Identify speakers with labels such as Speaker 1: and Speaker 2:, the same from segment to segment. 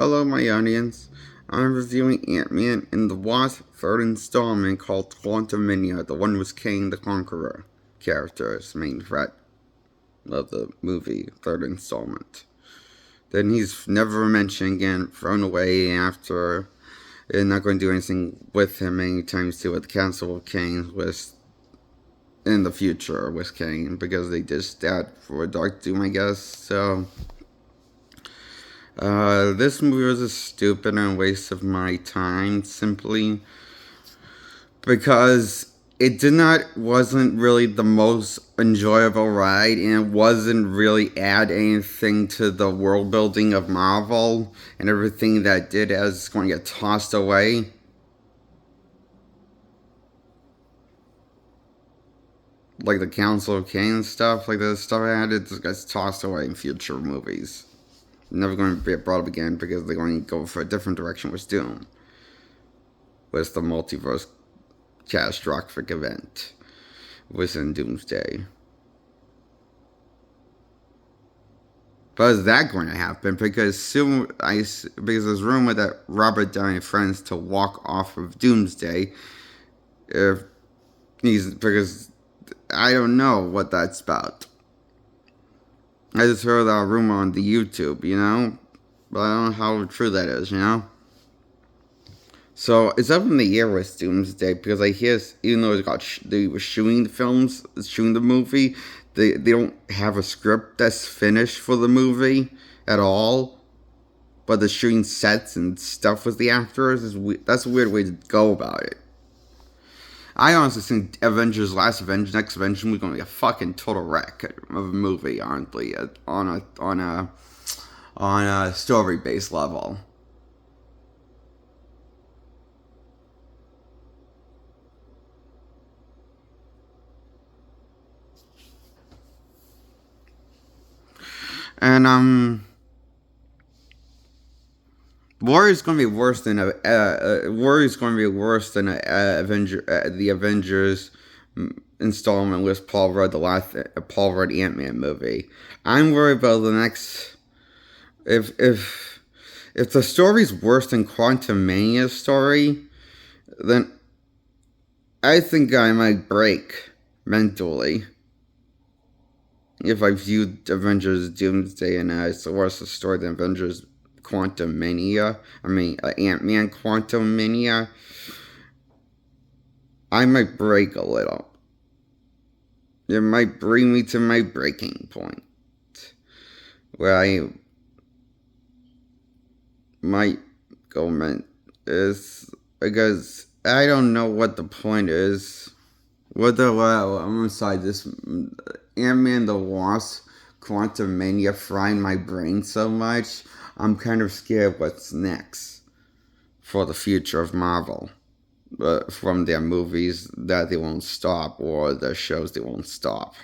Speaker 1: Hello, my audience. I'm reviewing Ant-Man and the Wasp third installment called Quantumania, the one with Kang the Conqueror character as main threat of the movie, third installment. Then he's never mentioned again, thrown away after. They're not going to do anything with him anytime soon with Council of Kang with in the future with Kang because they just that for Dark Doom, I guess. So this movie was a stupid and waste of my time simply because it wasn't really the most enjoyable ride and it wasn't really add anything to the world building of Marvel and everything that did as it's going to get tossed away. Like the Council of Kang and stuff, like the stuff I had, it just gets tossed away in future movies. Never going to be brought up again because they're going to go for a different direction with Doom. With the multiverse catastrophic event within Doomsday. But is that going to happen? Because there's rumor that Robert Downey plans to walk off of Doomsday if because I don't know what that's about. I just heard that rumor on the YouTube, but I don't know how true that is, So it's up in the air with Doomsday because I hear, even though they were shooting the movie, they don't have a script that's finished for the movie at all. But the shooting sets and stuff with the actors that's a weird way to go about it. I honestly think next Avengers movie gonna be a fucking total wreck of a movie, honestly, on a story based level. And Warrior's gonna be worse than Warrior's gonna be worse than the Avengers installment with Paul Rudd, the last Paul Rudd Ant-Man movie. I'm worried about the next if the story's worse than Quantumania's story, then I think I might break mentally. If I viewed Avengers Doomsday and it's worse a story than Avengers Quantumania, Ant-Man Quantumania, I might break a little. It might bring me to my breaking point, where I might go is because I don't know what the point is. I'm inside this Ant-Man the Wasp Quantumania frying my brain so much. I'm kind of scared what's next for the future of Marvel. From their movies that they won't stop or their shows they won't stop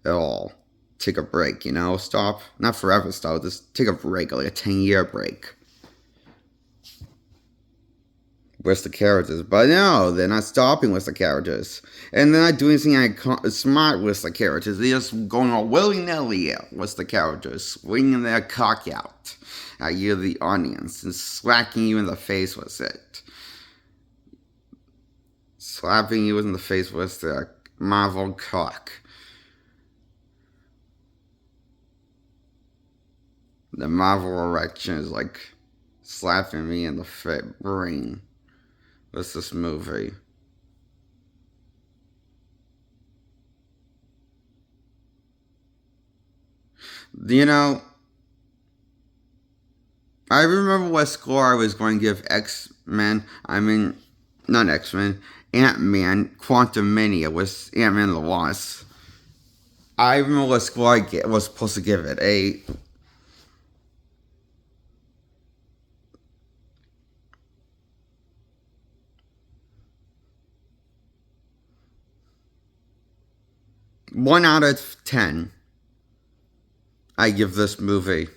Speaker 1: at all. Take a break, stop. Not forever stop, just take a break, like a 10-year break. With the characters. But no, they're not stopping with the characters. And they're not doing anything smart with the characters. They're just going all willy-nilly with the characters, swinging their cock out at you, the audience, and slacking you in the face with it. Slapping you in the face with the Marvel cock. The Marvel erection is like slapping me in the brain with this movie. I remember what score I was going to give not X-Men, Ant-Man Quantumania with Ant-Man the Wasp. I remember what score I was supposed to give it. A 1 out of 10. I give this movie.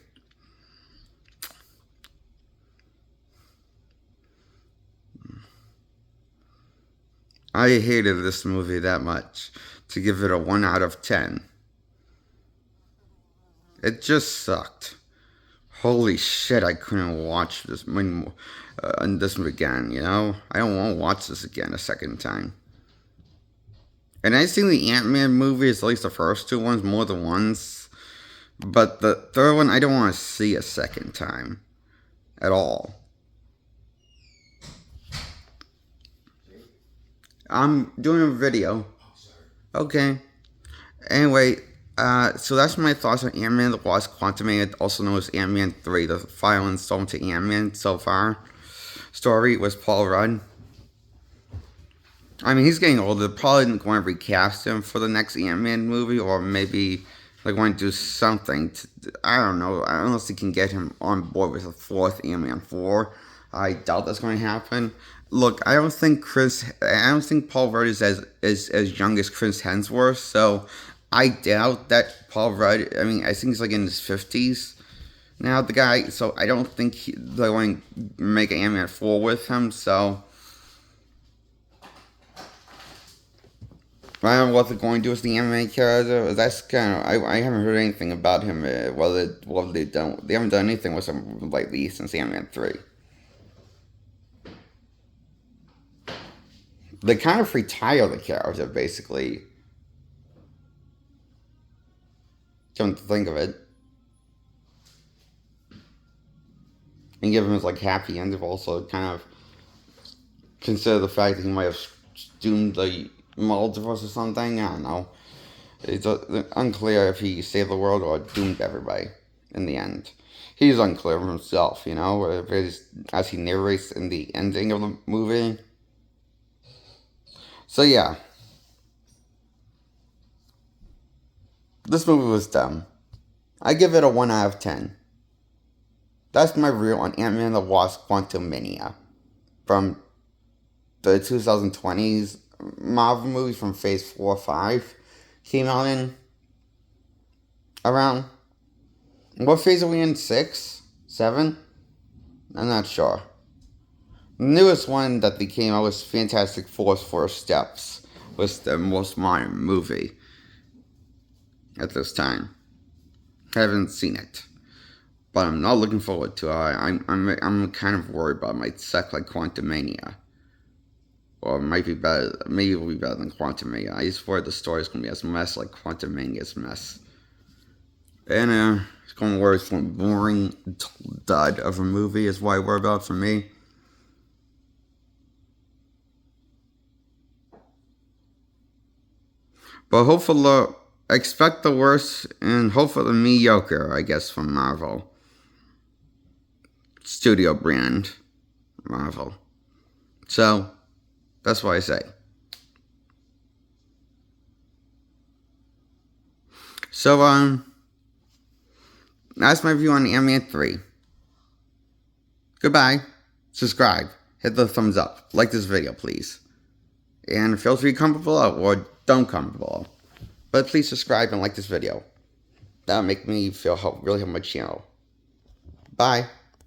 Speaker 1: I hated this movie that much to give it a 1 out of 10. It just sucked. Holy shit, I couldn't watch this this again, you know? I don't want to watch this again a second time. And I've seen the Ant-Man movies, at least the first two ones, more than once. But the third one, I don't want to see a second time. At all. I'm doing a video. Okay. Anyway, so that's my thoughts on Ant-Man the Wasp Quantumania, also known as Ant-Man 3, the final installment to Ant-Man so far. Story was Paul Rudd. I mean, he's getting older. Probably going to recast him for the next Ant-Man movie, or maybe they're going to do something. I don't know. I honestly can get him on board with a fourth Ant-Man 4. I doubt that's going to happen. Look, I don't think Paul Rudd is as young as Chris Hemsworth, so I doubt that Paul Rudd. I mean, I think he's like in his 50s now, the guy. So I don't think they're going to make an Ant-Man 4 with him. So I don't know what they're going to do with the Ant-Man character. That's kind of I haven't heard anything about him. They haven't done anything with him lately since Ant-Man 3. They kind of retire the character, basically. Come to think of it. And give him his, like, happy end of also kind of consider the fact that he might have doomed the multiverse or something. I don't know. It's unclear if he saved the world or doomed everybody in the end. He's unclear of himself, you know, as he narrates in the ending of the movie. So yeah, this movie was dumb. I give it a 1 out of 10. That's my review on Ant-Man and the Wasp Quantumania from the 2020s Marvel movies from Phase 4 or 5 came out in around. What phase are we in? 6? 7? I'm not sure. The newest one that they came out was Fantastic Four's First Steps. Was the most modern movie at this time. Haven't seen it, but I'm not looking forward to it. I'm kind of worried about it might suck like Quantumania, or it might be better. Maybe it will be better than Quantumania. I just worried the story's gonna be as mess like Quantumania's mess, and it's going to work for a boring dud of a movie is what I worry about for me. But hopefully, expect the worst and hope for the mediocre, I guess, from Marvel. Studio brand. Marvel. So, that's what I say. So, that's my view on Ant-Man 3. Goodbye. Subscribe. Hit the thumbs up. Like this video, please. And feel free to comment below, or don't comment below. But please subscribe and like this video. That'll make me feel really help my channel. Bye.